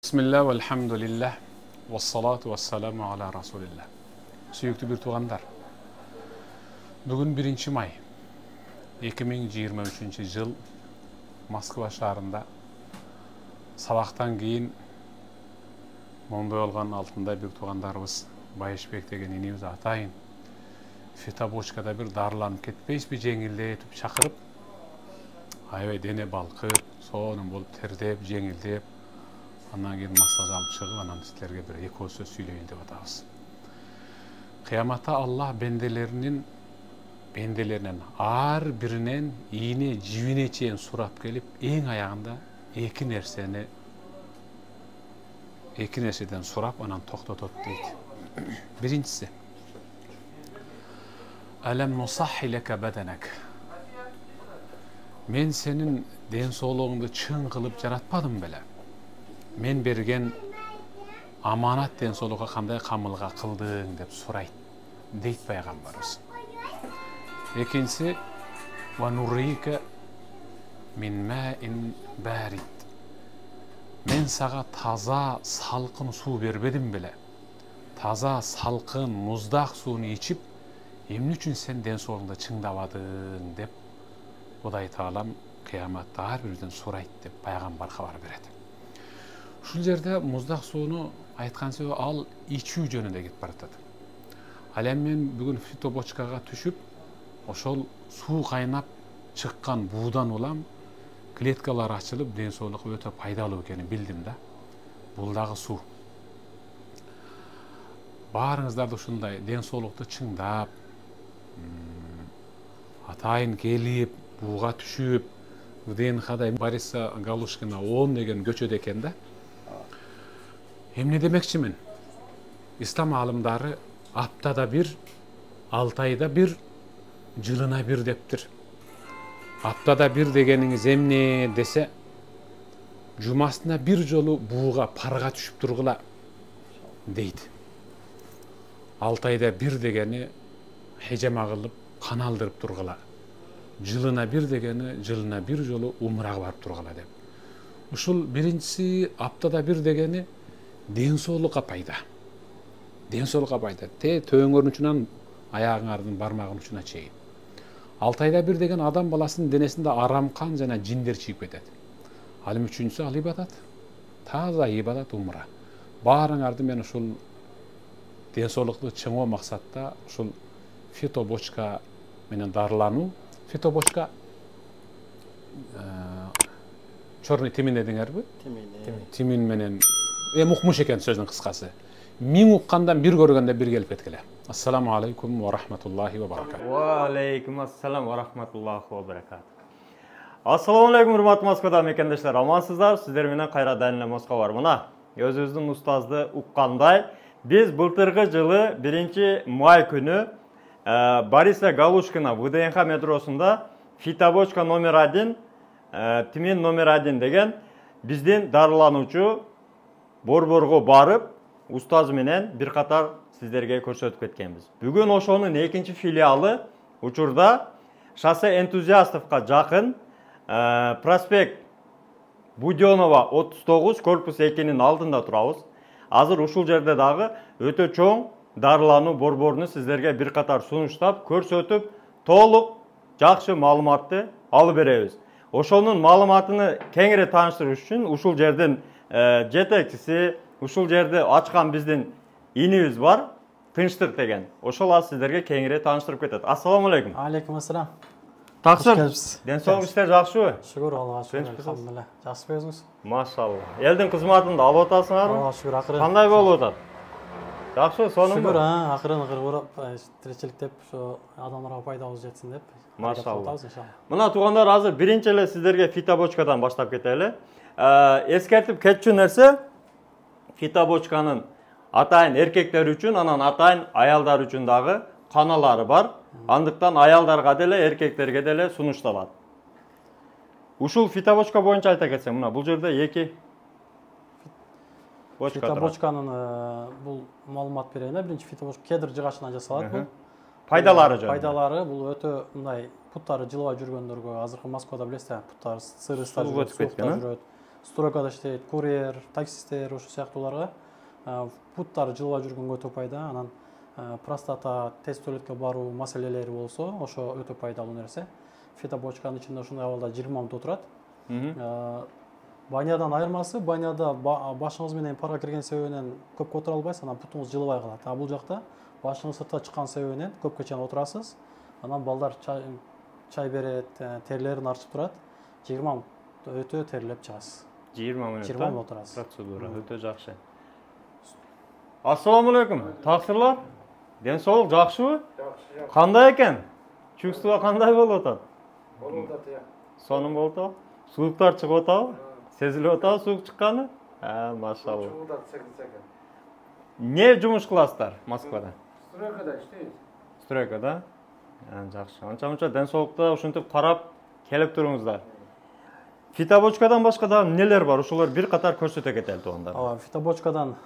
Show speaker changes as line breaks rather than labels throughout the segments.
Bismillah ve elhamdülillah ve salatu ve selamu ala Rasulillah. Süyüklü bir tuğanlar. Bugün 1 May 2023 yıl Moskva şahrında sabahtan keyin Monday olğan altında bir tuğanlarımız Bayışbek degen inimiz atayın Fitabochkada bir darlanıp ketpeyiz bir jеңилдетip çakırıp aybay dene balkıp soğunun bolup terdep jеңилдеп andan keyin masaj alıp çıkıp anan sizlerge bir eko söz söyleyin dep atabız. Kıyamata Allah bendelerinden ar birinen iğne jibine çeyin surap gelip en ayağında iki nerseden surap anan toktotot deydi. Birincisi Alem nusahhi leke bedenek. Men senin densoğluğunu çın kılıp jaratmadım bele. Men bergen amanat densoğluğa kanday kamılga kıldığın dep surayt deyt Peygamberimiz. İkincisi ve nurrike min ma'in barid. Men sağa taza salkın su berbedim bile. Taza salkın muzdaq suunu içip emni üçün sen densoğluğunda çıngdabadın dep Huday Taalam kıyamatda har birden surayt dep Peygamber habar beredi. Şul jerde muzdaq suunu aytkan söz al içүү jönünde ketip baratadi. Al men bugün Fitabochkaga түшүп, oşol su kaynap çıkkan buğdan olam kletkalar açılıp densoğluğa öte paydalı ekenini bildim da. Bul dagı su. Barыңızдар da ушундай денсаулыкты чыңдап, атайын келип, буга түшүп, ВДНХ-да Бориса Галушкина 10 деген көчөдө экен да. Эмне демекчимин? İslam алымдары апtada bir, 6 ayda bir, жылына bir дептир. Апtada bir дегениңиз эмне десе, жумасына bir жолу буга парга түшүп тургула дейт. 6 ayda bir degeni hecema kılıp kan aldırıp turgula. Жылына bir degeni жылына bir жолу umraga barıp turgula dep. Ушул birincisi aptada bir degeni densoğluğa payda. Densoğluğa payda. Töңөрүн uçunan ayağыңардын barmağın uçuna çeyin. 6 ayda bir degen adam balasının denesinde aramkan jana jinler çiğip ketedi. Halim üçüncüsü al ibadat. Taza ibadat umra. Barыңарды men ушул денсаулыкты чыңоо максатта ушул Fitabochka менен дарылануу. Fitabochka чорный тимин дедиңерби? Тимин менен укмуш экен сөздүн кыскасы. Миң уккандан бир көргөндө бир келип кеткиле. Ассаламу алейкум ва рахматуллахи ва баракату.
Ва алейкум ассалам ва рахматуллахи ва баракату. Ассаламу алейкум урматтуу Москвада мекендештер, амансыздар? Сиздер менен кайра дайын эле Москва бар. Мына өзүбүздүн устазды уккандай, биз былтыркы жылы 1 May күнү Бориса Галушкина ВДНХ метросунда Fitabochka номер 1, Тимин номер 1 деген биздин дарылануучу борборго барып, устаз менен бир катар сиздерге көрсөтүп кеткенбиз. Бүгүн ошонун экинчи филиалы учурда шоссе энтузиастовго жакын проспект Будёнова 39 корпус 2-нин алдында турабыз. Азыр ушул жерде дагы өтө чоң дарылануу борборуну сиздерге бир катар сунуштап, көрсөтүп, толук жакшы маалыматты алып беребиз. Ошонун маалыматыны кеңири тааныштыруу үчүн ушул жердин жетекчиси, ушул жерде ачкан биздин инибиз бар, Тынчтык деген. Ошол аз сиздерге кеңири тааныштырып кетет. Ассаламу алейкум.
Алейкум ассалам.
Таксыр. Денсаулык иштер жакшыбы?
Шүгүр Аллага шүгүр. Алхамдулилlah. Жакшы өзүңүз?
Машалла. Элдин кызматында алып атасыңарбы?
Аллага шүгүр, акырын.
Кандай болуп атат? Жакшы, сонун.
Шүгүр, акырын урап, тиричилик деп, ошо адамдарга пайдабыз жетсин деп.
Машалла. Мына туугандар, азыр биринчи эле сиздерге Fitabochkaдан баштап кетели. Эскертип кетчү нерсе, Fitabochkanын атайын эркектер үчүн, анан атайын аялдар үчүн дагы каналары бар. Андыктан аялдарга деле, эркектерге деле сунушталат. Ушул Fitabochka боюнча айта кетсең, мына бул жерде эки бочка турат.
Fitabochkanын бул маалымат берейин да, биринчи Fitabochka кедр жыгачынан жасалат бул.
Пайдалары жөнүндө.
Пайдалары бул өтө мындай путтары жылбай жүргөндөргө, азыркы Москвада билесиз, путтары сырыстар жүрөт. стройкада иштейт, курьер, таксисттер ошол сыяктууларга путтары жылбай жүргөнгө өтө пайда. Анан простата, тез туалетке баруу маселелери болсо, ошо өтө пайдалуу нерсе. Фитобочканын ичинде ушундай абалда 20 минут отурат. Банядан айырмасы, баняда башыңыз менен парга кирген себебинен көпкө отура албайсыз, анан путуңуз жылбай калат. А бул жакта башыңыз сыртка чыккан себебинен көпкө чейин отурасыз. Анан балдар чай берет, терлерин арчып турат. 20 минут өтө терлеп чыгасыз.
20 минут.
20 минут отурасыз.
Процедура өтө жакшы. Ассаламу алейкум. Таксырлар. Ден соолук жакшыбы?
Жакшы.
Кандай экен? Чувство кандай болуп атат?
Болуп атат, я.
Сонун болуп атабы? Сууктар чыгып атабы? Сезилип атабы суук чыкканы? Машалла.
Чугулдап секен.
Не жумуш кыласыздар Москвада?
Стройкада иштейбиз.
Стройкада? Жакшы. Анча-мунча ден соолукта ушинтип карап келип туруңуздар. Фитобочкадан башка да нелер бар? Ошолор бир катар көрсөтө кетели туугандар.
Фитобочкадан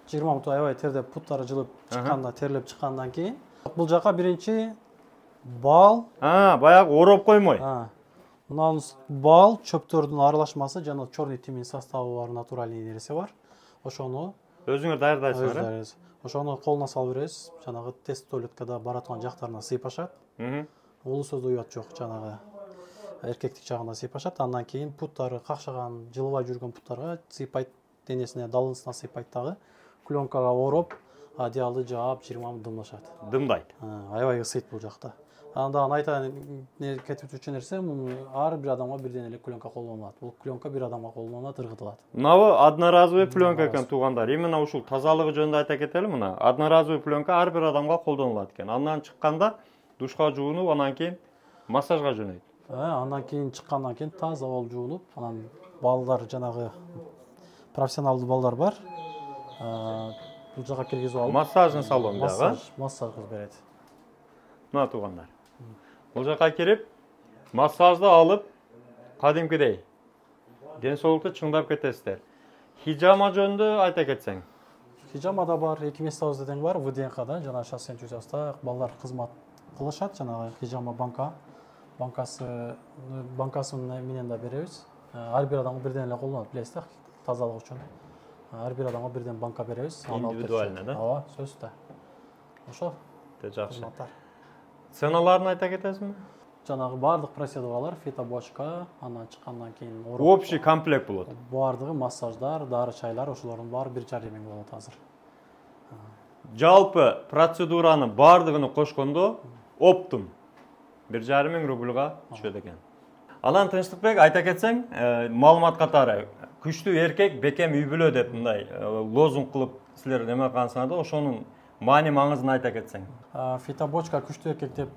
20 минут аябай тердеп, путтары жылып чыкканда, терлеп чыккандан кийин бул жака биринчи бал,
Баягы ороп коймой.
мына бал, чөптөрдүн аралашмасы жана черный тимин составы бар натуральный нерсе бар. Ошону
Өзүңөр даярдайсыңар,
ошону колуна салып бересиз. Жанагы тест туалеткада бараткан жактарына сыйып ашат. Улуу сөздө уят жок, жанагы эркектик жагына сыйып ашат. Андан кийин путтары какшаган, жылбай жүргөн путтарга сыйпайт, денесине, далынысына сыйпайт дагы. Пленкага ороп, одеялды жаап 20 минут дымдашат.
Дымдайт.
Аябай ысыйт бул жакта. Андан айтайын кетип өтчү нерсе, ар бир адамга бирден эле пленка колдонулат. Бул пленка бир адамга колдонулат, ыргытылат.
Мынабы одноразовый пленка экен туугандар. Именно ушул тазалыгы жөнүндө айта кетели. Мына одноразовый пленка ар бир адамга колдонулат экен. Андан чыкканда душка жуунуп, анан кийин массажга жөнөйт.
Андан кийин чыккандан кийин таза болуп жуунуп, анан балдар жанагы профессионалдуу балдар бар. Бул жака киргизип алып,
Массажын салон жагы.
Массаж кылып берет.
Мына туугандар. Бул жака кирип, массажды алып, кадимкидей ден соолукту чыңдап кетесиздер. Хижама жөнүндө айта кетсең.
Хижама да бар, 2 местабызда тең бар, ВДНКда, жана шассен чучаста балдар кызмат кылышат, жанагы хижама банкасы менен да беребиз. Ар бир адамга бирден эле колдонот, билесиз да, тазалык үчүн. Ар бир адамга бирден банка беребиз.
Индивидуально, да?
Ооба, сөзсүз да. Ошо.
Жакшы. Ценаларын айта кетесизби?
Жанагы бардык процедуралар, фитобочка, андан чыккандан кийин
Общий комплект болот.
Бардыгы массаждар, дары чайлар, ошолордун баары 1,5 миң болот азыр.
Жалпы процедуранын бардыгын кошкондо оптум 1,5 миң рубльга түшөт экен. Анан Тынчтыкбек айта кетсең, маалымат катары күчтүү эркек бекем үй бүлө деп мындай лозунг кылып силер неме кылгансыңар да, ошонун маани маңызын айта кетсең.
Фитобочка күчтүү эркек деп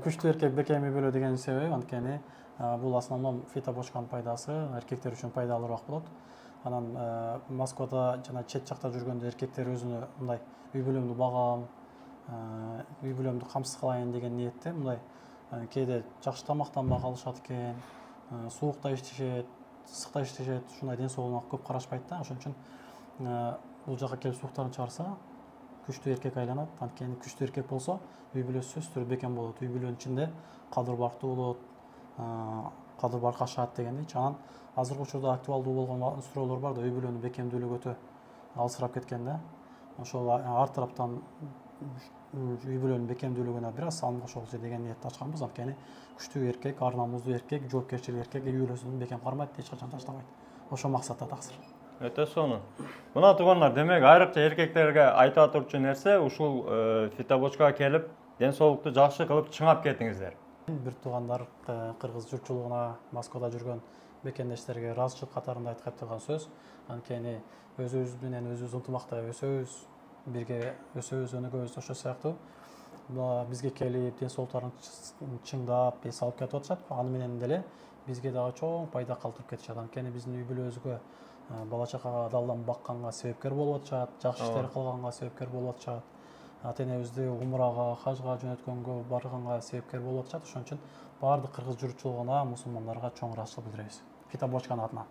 күчтүү эркек бекем үй бүлө деген себеби анткени бул основном фитобочканын пайдасы эркектер үчүн пайдалуураак болот. Анан Москвада жана чет жакта жүргөндө эркектер өзүнө мындай үй бүлөмдү багам, үй бүлөмдү камсыз кылайын деген ниетте мындай кээде жакшы тамактанбай калышат экен, суукта иштешет, ысыкта иштешет, ушундай ден соолугуна көп карашпайт да. Ошон үчүн бул жака келип сууктарын чыгарса, күчтүү эркек айланат. Анткени күчтүү эркек болсо, үй бүлөсү сөзсүз түрдө бекем болот. Үй бүлөнүн ичинде кадыр барктуу болот, кадыр барк ашат дегендейчи. Анан азыркы учурда актуалдуу болгон суроолор бар да, үй бүлөнүн бекемдүүлүгү өтө алысырап кеткен да. Ошол ар тараптан үй бүлөнүн бекемдүүлүгүнө бир аз салым кошолчу деген ниетте ачканбыз. Анткени күчтүү эркек, ар намуздуу эркек, жоопкерчилик эркек үй бүлөсүн бекем кармайт, эч качан таштабайт. Ошол максатта таксыр.
Өтө сонун. Мына туугандар, демек айрыкча эркектерге айта турчу нерсе ушул фитобочкага келип, ден соолукту жакшы кылып чыңап кетиңиздер.
Бир туугандар кыргыз журтчулугуна, Москвада жүргөн бекемдештерге ыраазычылык катарында айткан турган сөз. Анткени өзүбүз менен өзүбүз ынтымакта өсөбүз, бирге өсөбүз, өнүгөбүз, ошол сыяктуу бизге келип, ден соолуктарын чыңдап, эс алып кетип атышат. Аны менен деле бизге дагы чоң пайда калтырып кетишет. Анткени биздин үй бүлөбүзгө бала чакага адалдан бакканга себепкер болуп атышат, жакшы иштер кылганга себепкер болуп атышат. Ата-энебизди умрага, хажга жөнөткөнгө барганга себепкер болуп атышат. Ошон үчүн баардык кыргыз журтчулугуна, мусулмандарга чоң ыраазычылык билдиребиз. Фитобочканын атынан.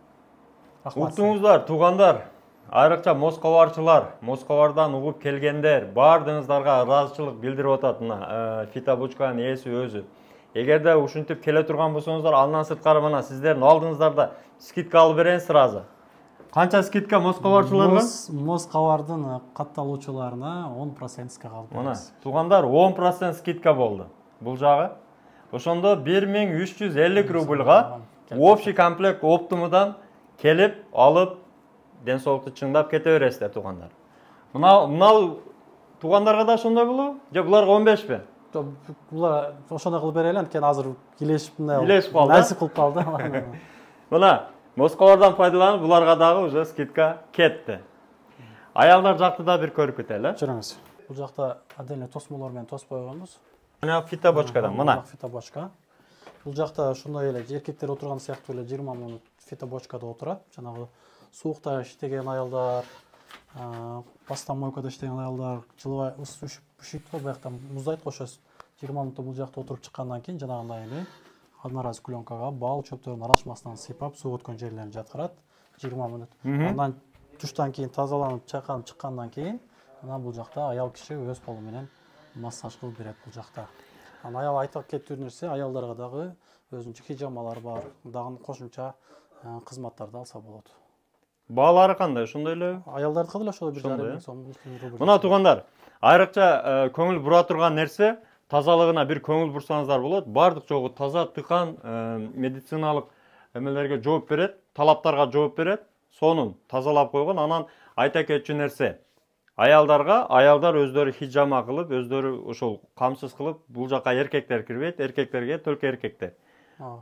Уктуңуздар, туугандар, айрыкча москваларчылар, Москвалардан угуп келгендер, баардыгыңыздарга ыраазычылык билдирип атат мына фитобочканын ээси өзү. Эгерде ушинтип келе турган болсоңуздар, андан сырткары мына сиздердин алдыңыздарда скидка алып берейин сразу. Канча скидка Москобарчыларга?
Москобардын катталуучуларына 10% скидка алып
Мына,
беребиз.
туугандар 10% скидка болду. Бул жагы. Ошондо 1350 рубльга общий комплект оптумудан келип, алып, ден соолукту чыңдап кете бересиздер, туугандар. Мына туугандарга да ошондой болобу? Же буларга 15пи?
Булар ошондой кылып берели, анткени азыр килешип мындай
Килешип калды.
насип кылып калды.
Мына Москобардан пайдаланып, буларга дагы уже скидка кетти. Аялдар жакты да бир көрүп кетели.
Жүрүңүз. Бул жакта отдельно тосмолор менен тосуп койгонбуз.
Мына фитобочкадан, мына.
Фитобочка. Бул жакта ошондой эле эркектер отурган сыяктуу эле 20 минут фитобочкада отурат. Жанагы суукта иштеген аялдар, посудомойкада иштеген аялдар, жылыбай ушүйт го, буякта муздайт го, ошо 20 минутта бул жакта отуруп чыккандан кийин жанагындай эле одноразовый пленкага бал чөптөрдүн аралашмасынан сыйпап суу өткөн жерлерин жаткырат 20 минут. Андан туштан кийин тазаланып, чайкалып чыккандан кийин анан бул жакта аял киши өз колу менен массаж кылып берет бул жакта. Анан аял айта кетүү нерсе, аялдарга дагы өзүнчө хижамалар бар, дагы кошумча кызматтарды алса болот.
Баалары кандай? Ошондой эле?
Аялдардыкы деле ошол 1,5 сом.
Мына туугандар, айрыкча көңүл бура турган нерсе, тазалыгына бир көңүл бурсаңыздар болот. Бардык жогу таза, тыкан, медициналык эмелерге жооп берет, талаптарга жооп берет. Сонун тазалап койгон. Анан айта кетчү нерсе, аялдар өздөрү хижама кылып, өздөрү ошол камсыз кылып, бул жака эркектер кирбейт, эркектерге только эркектер.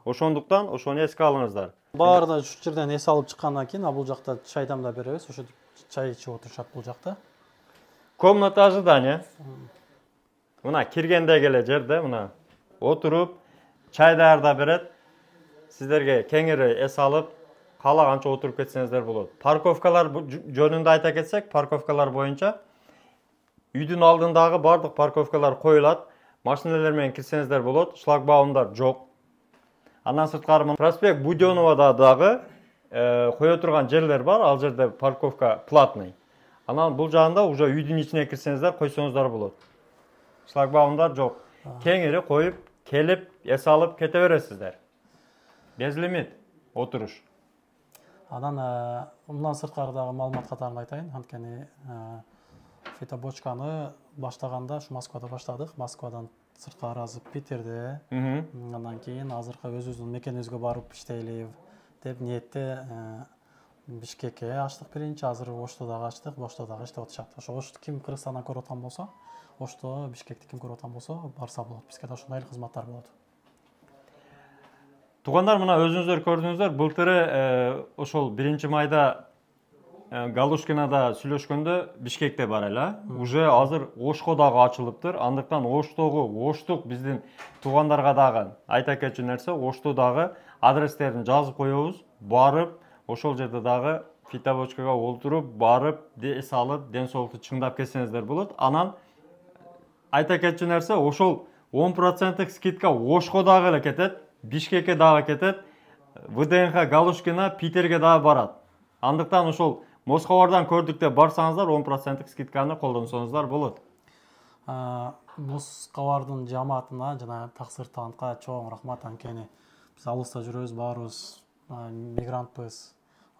Ошондуктан ошону эске алыңыздар.
Баарына ушул жерден эс алып чыккандан кийин, бул жакта чайдан да беребиз, ошо чай ичип отурушат бул жакта.
Комната ожидания. Мына киргендеги эле жерде мына отуруп, чай даярдап берет. Сиздерге кеңири эс алып, каалаганча отуруп кетсеңиздер болот. Парковкалар жөнүндө айта кетсек, парковкалар боюнча үйдүн алдындагы бардык парковкалар коюлат. Машиналар менен кирсеңиздер болот, шлагбаумдар жок. Андан сырткары проспект Будёновада дагы кое турган жерлер бар, ал жерде парковка платный. Анан бул жагында уже үйдүн ичине кирсеңиздер, койсоңуздар болот. Шлагбаумдар жок. Кеңири коюп, келип, эс алып кете бересиздер. Без лимит отуруш.
Анан мындан сырткары дагы маалымат катарын айтайын, анткени фитобочканы баштаганда ушу Москвада баштадык. Москвадан сырткары азыр Питерде, андан кийин азыркы өзүбүздүн мекенибизге барып иштейли деп ниетте Бишкекке ачтык биринчи, азыр Ошто дагы ачтык, Ошто дагы иштеп атышат. Ошо Ошто ким Кыргызстандан көрүп аткан болсо, Ошто Бишкекти ким көрүп аткан болсо, барса болот. Бизге да ошондой кызматтар болот.
Туугандар, мына өзүңүздөр көрдүңүздөр, былтыры ошол 1-майда Галушкинада сүйлөшкөндө Бишкекте бар эле. Уже азыр Ошко дагы ачылыптыр. Андыктан Оштук биздин туугандарга дагы айта кетчү нерсе, Ошто дагы адрестерин жазып коебуз. Барып, ошол жерде дагы фитобочкага отуруп, барып, эс алып, ден соолукту чыңдап кетсеңиздер болот. Анан айта кетчү нерсе, ошол 10% скидка Ошко дагы эле кетет, Бишкекке дагы кетет, ВДНХ Галушкина Питерге дагы барат. Андыктан ошол Москобардан көрдүк деп барсаңыздар, 10% скидканы колдонсоңуздар болот.
Москобардын жамаатына жана таксыр таантка чоң рахмат, анткени биз алыста жүрөбүз, баарыбыз мигрантпыз.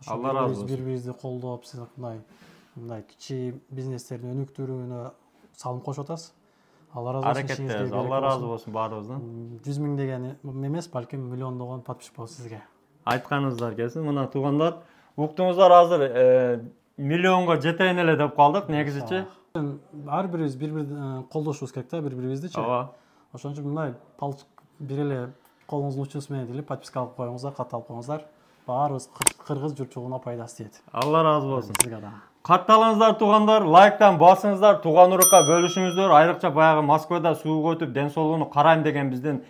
Алла разы болсун.
Бири-бирибизди колдоп, сиз мындай кичи бизнестердин өнүктүрүүнө салым кошуп атасыз. Алла разы болсун.
Аракеттебиз. Алла разы болсун баарыбыздан.
100 миң деген эмес, балким миллиондогон подписчик болот сизге.
Айтканыңыздар келсин. Мына туугандар, уктуңуздар, азыр миллионго жетейин эле деп калдык, негизичи.
Ар бирибиз бири-бирин колдошубуз керек да, бири-бирибиздичи.
Ооба.
Ошон үчүн мындай бир эле колуңуздун учуусу менен деле подписка алып коюңуздар, кат алып коюңуздар. Баарыбыз кыргыз журтчулугуна пайдасы тиет.
Алла разы болсун.
Сизге да.
Катталыңыздар туугандар, лайктан басыңыздар, туган урукка бөлүшүңүздөр. Айрыкча баягы Москвада сууга өтүп, ден соолугуну карайм деген биздин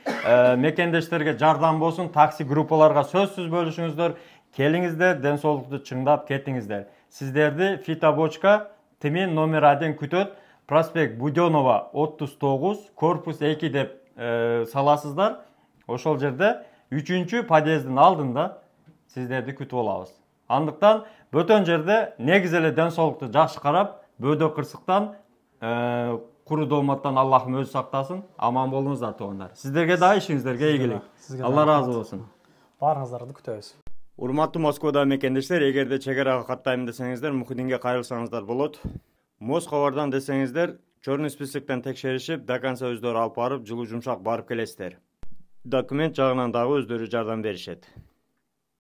мекендештерге жардам болсун. Такси группаларга сөзсүз бөлүшүңүздөр. Келиңиздер, ден соолукту чыңдап кетиңиздер. Сиздерди фитобочка Тимин номер 1 күтөт. Проспект Будёнова 39, корпус 2 деп саласыздар. Ошол жерде 3-чү подъездин алдында сиздерди күтүп алабыз. Андыктан бөтөн жерде негиз эле ден соолукту жакшы карап, бөөдө кырсыктан куру дооматтан Аллахым өзү сактасын. Аман болуңуздар туугандар. Сиздерге да ишиңиздерге ийгилик. Алла ыраазы болсун.
Баарыңыздарды күтөбүз.
Урматтуу Москвада мекендештер, эгерде чек арага каттайм десеңиздер, Мухиддинге кайрылсаңыздар болот. Москвадан десеңиздер, чорный списоктон текшеришип, до конца өздөрү алып барып, жылуу жумшак барып келесиздер. Документ жагынан дагы өздөрү жардам беришет.